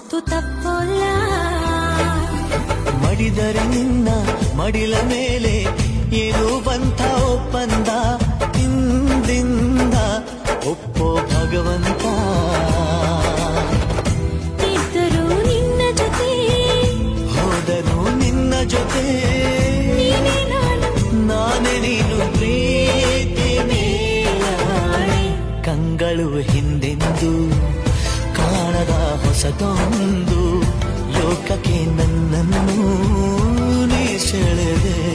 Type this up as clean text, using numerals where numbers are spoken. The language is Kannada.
ಮಾತು ತಪ್ಪೋಲ್ಲ. ಮಡಿದರೆ ನಿನ್ನ ಮಡಿಲ ಮೇಲೆ ಏನು ಬಂತ ಒಪ್ಪಂದ, ಹಿಂದಿಂದ ಒಪ್ಪೋ ಭಗವಂತ. ಇದ್ದರೂ ನಿನ್ನ ಜೊತೆ, ಹೋದರೂ ನಿನ್ನ ಜೊತೆ, ನೀನೇ ನಾನು, ನಾನೇ ನೀನು, ಪ್ರೀತಿ ಮೇಲಾಣೆ. ಕಂಗಳು ಹಿಂದೆಂದು ಕಾಣದ ಹೊಸದೊಂದು ಲೋಕಕ್ಕೆ ನನ್ನನ್ನು ನೀ ಸೆಳೆದೆ.